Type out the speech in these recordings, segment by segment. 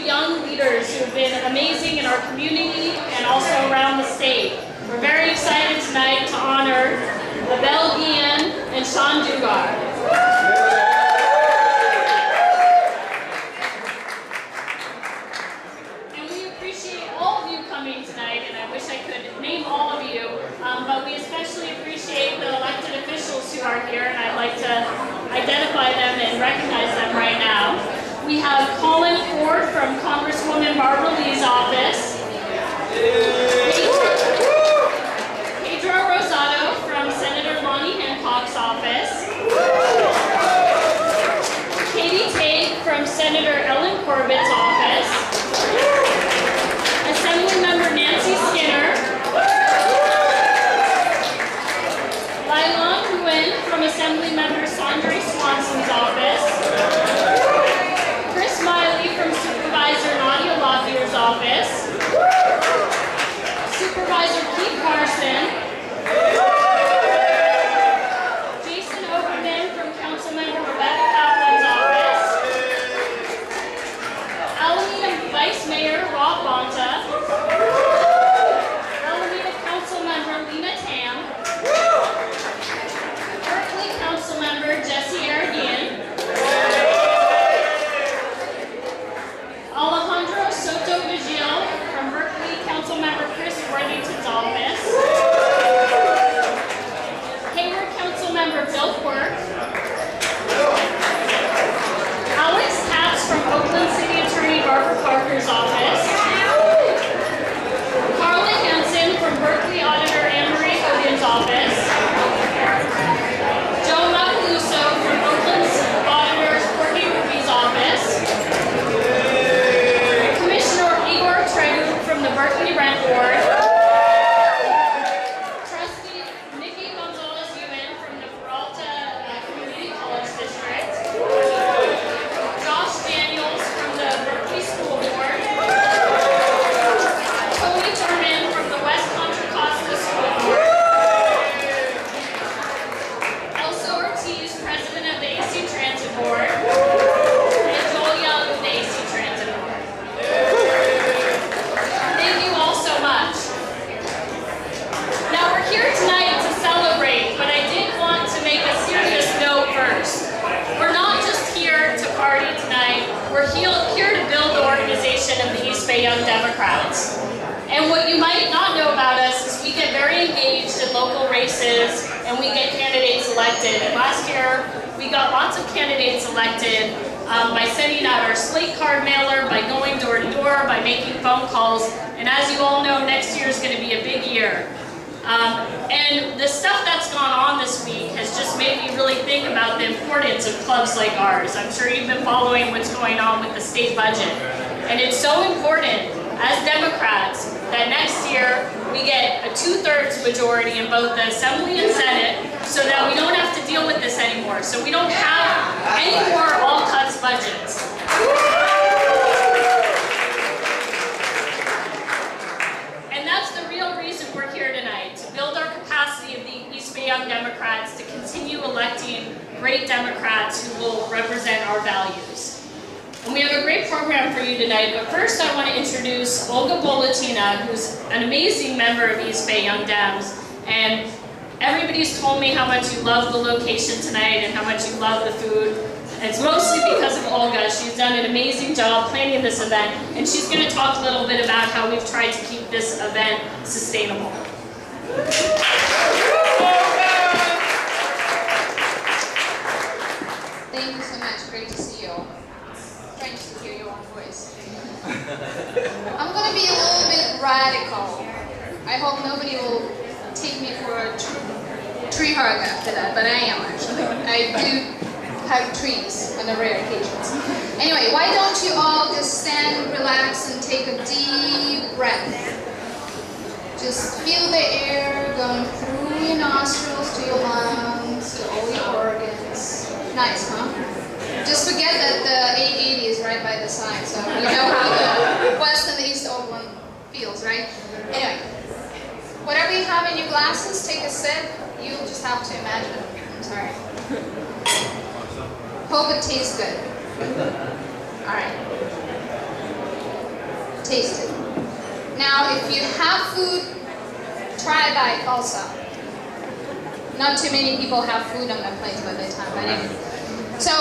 young leaders who have been amazing in our community and also around the state. We're very excited tonight to honor Abel Guillen and Sean Dugar. And we appreciate all of you coming tonight, and I wish I could name all of you, but we especially appreciate the elected officials who are here, and I'd like to identify them and recognize them right now. We have Colin Ford from Congresswoman Barbara Lee's office. Pedro Rosado from Senator Lonnie Hancock's office. Katie Tate from Senator Ellen Corbett's office. Assemblymember Nancy Skinner. Lylon Nguyen from Assemblymember Sandre Swanson's office. Chris Miley from Supervisor Nadia Lothier's office. Supervisor Keith Carson. Jason Overman from Councilmember Rebecca Kaplan's office. Alameda Vice Mayor Rob Bonta. Alameda Councilmember Lena Tam. Berkeley Councilmember Jesse Araguian. Alejandro Soto Vigil from Berkeley Councilmember Chris Worthington's office. Hayward Councilmember Bill Quirk. Alex Katz from Oakland City Attorney Barbara Parker's office. Carla Hansen from Berkeley Auditor Anne-Marie Hogan's office. Joe Macaluso from Oakland's Auditor Courtney Ruby's office. From the Berkeley Rent Board. Trustee Nikki Gonzalez-Ewan from the Peralta Community College District. Josh Daniels from the Berkeley School Board. Tony Turman from the West Contra Costa School Board. Elsa Ortiz, President of the AC Transit Board. And Joel Young of the AC Transit Board. Thank you all so much. Now we're here tonight to celebrate, but I did want to make a serious note first. We're not just here to party tonight, we're here to build the organization of the East Bay Young Democrats. And what you might not know about us is we get very engaged in local races and we get candidates elected. And last year we got lots of candidates elected by sending out our slate card mailer, by going door to door, by making phone calls. And as you all know, next year is going to be a big year. And the stuff that's gone on this week has just made me really think about the importance of clubs like ours. I'm sure you've been following what's going on with the state budget. And it's so important as Democrats that next year we get a 2/3 majority in both the Assembly and Senate so that we don't have to deal with this anymore. So we don't have any more all cuts budgets. And that's the real reason we're here tonight, to build our capacity of the East Bay Young Democrats to continue electing great Democrats who will represent our values. And we have a great program for you tonight, but first I want to introduce Olga Bolatina, who's an amazing member of East Bay Young Dems. And everybody's told me how much you love the location tonight and how much you love the food. And it's mostly because of Olga. She's done an amazing job planning this event, and she's going to talk a little bit about how we've tried to keep this event sustainable. Thank you so much. Great to see you all. Strange to hear your own voice. I'm going to be a little bit radical. I hope nobody will take me for a tree hug after that, but I am actually. I do hug trees on the rare occasions. Anyway, why don't you all just stand, relax, and take a deep breath. Just feel the air going through your nostrils to your lungs, to all your organs. Nice, huh? Just forget that the 880 is right by the side, so you know how the West and the East Oakland feels, right? Anyway, whatever you have in your glasses, take a sip. You'll just have to imagine it. I'm sorry. Hope it tastes good. All right. taste it. Now, if you have food, try bike also. Not too many people have food on their plates by that time, but anyway. So,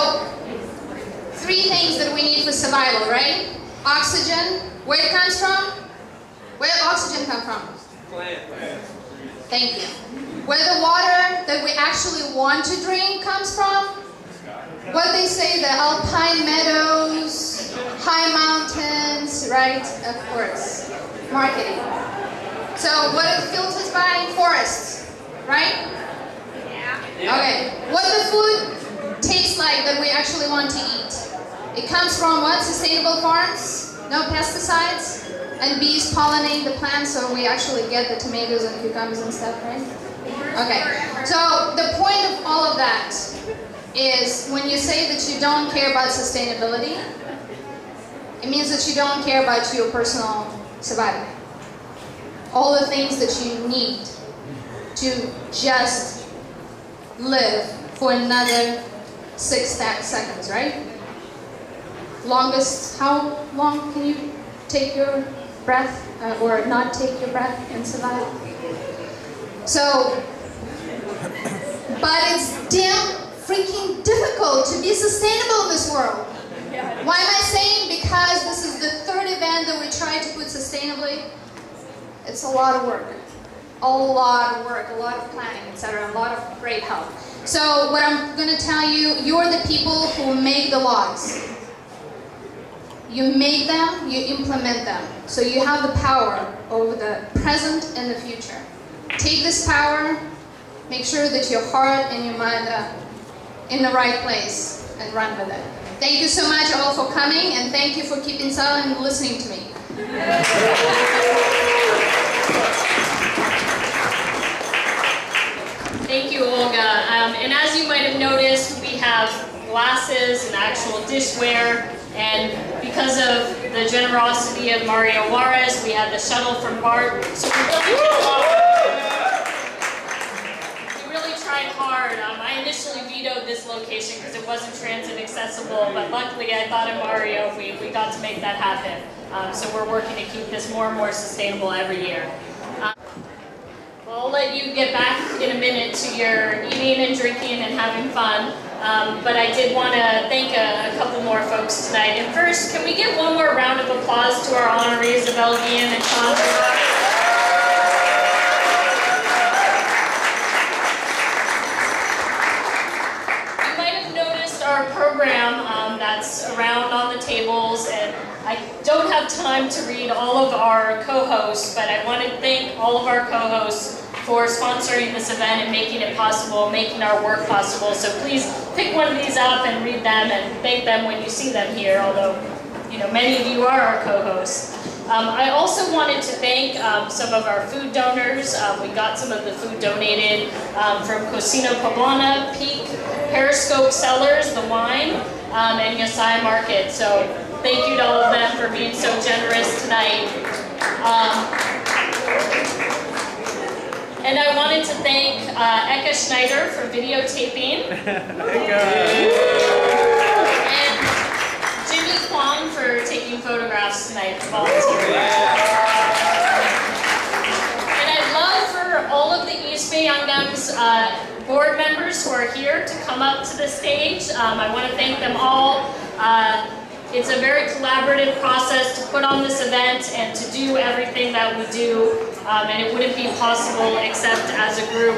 3 things that we need for survival, right? Oxygen, where it comes from? Where oxygen come from? Plant. Thank you. Where the water that we actually want to drink comes from? What they say, the alpine meadows, high mountains, right? Of course. Marketing. So what are the filters by? Forests, right? Yeah. Okay. What the food tastes like that we actually want to eat? It comes from what? Sustainable farms? No pesticides? And bees pollinate the plants, so we actually get the tomatoes and cucumbers and stuff, right? Okay. So the point of all of that is when you say that you don't care about sustainability, it means that you don't care about your personal survival. All the things that you need to just live for another 6 seconds, right? Longest, how long can you take your breath or not take your breath and survive? So, but it's damn freaking difficult to be sustainable in this world. Why am I saying? Because this is the 3rd event that we try to put sustainably. It's a lot of work. A lot of work, a lot of planning, etc. A lot of great help. So what I'm going to tell you, you're the people who make the laws. You make them, you implement them. So you have the power over the present and the future. Take this power, make sure that your heart and your mind are in the right place, and run with it. Thank you so much all for coming, and thank you for keeping silent and listening to me. Thank you, Olga. And as you might have noticed, we have glasses and actual dishware. And because of the generosity of Mario Juarez, we had the shuttle from Bart. So we really tried hard. I initially vetoed this location because it wasn't transit accessible, but luckily I thought of Mario, we got to make that happen. So we're working to keep this more and more sustainable every year. Well, I'll let you get back in a minute to your eating and drinking and having fun. But I did want to thank a couple more folks tonight. And first, can we give one more round of applause to our honorees of Elgin and Chandra? You might have noticed our program that's around on the tables, and I don't have time to read all of our co-hosts, but I want to thank all of our co-hosts for sponsoring this event and making it possible, making our work possible. So please pick one of these up and read them and thank them when you see them here, although many of you are our co-hosts. I also wanted to thank some of our food donors. We got some of the food donated from Cocina Poblana, Peak, Periscope Cellars, The Wine, and Yasai Market. So thank you to all of them for being so generous tonight. And I wanted to thank Eka Schneider for videotaping. And Jimmy Kwong for taking photographs tonight, volunteering. And I'd love for all of the East Bay Young Guns board members who are here to come up to the stage. I want to thank them all. It's a very collaborative process to put on this event and to do everything that we do, and it wouldn't be possible except as a group.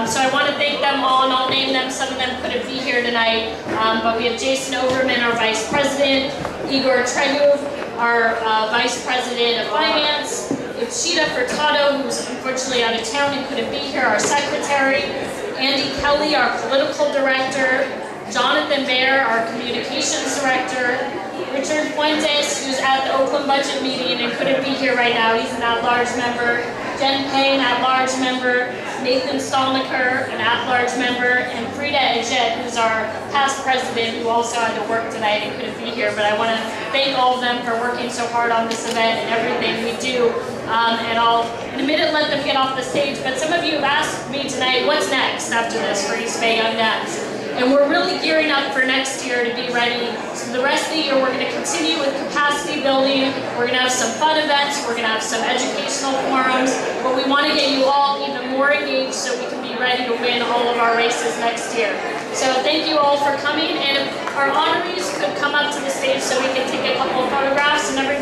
So I want to thank them all, and I'll name them. Some of them couldn't be here tonight, but we have Jason Overman, our Vice President, Igor Tregu, our Vice President of Finance, Shida Furtado, who's unfortunately out of town and couldn't be here, our Secretary, Andy Kelly, our Political Director, Jonathan Baer, our Communications Director, Richard Fuentes, who's at the Oakland Budget meeting and couldn't be here right now, he's an at-large member, Jen Payne, at-large member, Nathan Stolniker, an at-large member, and Frida Ejet, who's our past president, who also had to work tonight and couldn't be here. But I want to thank all of them for working so hard on this event and everything we do. And I'll, in a minute, let them get off the stage. But some of you have asked me tonight, what's next after this for East Bay Young Guns? And we're really gearing up for next year to be ready. So the rest of the year, we're going to continue with capacity building. We're We're going to have some fun events, we're going to have some educational forums, but we want to get you all even more engaged so we can be ready to win all of our races next year. So thank you all for coming, and if our honorees could come up to the stage so we can take a couple of photographs and everything.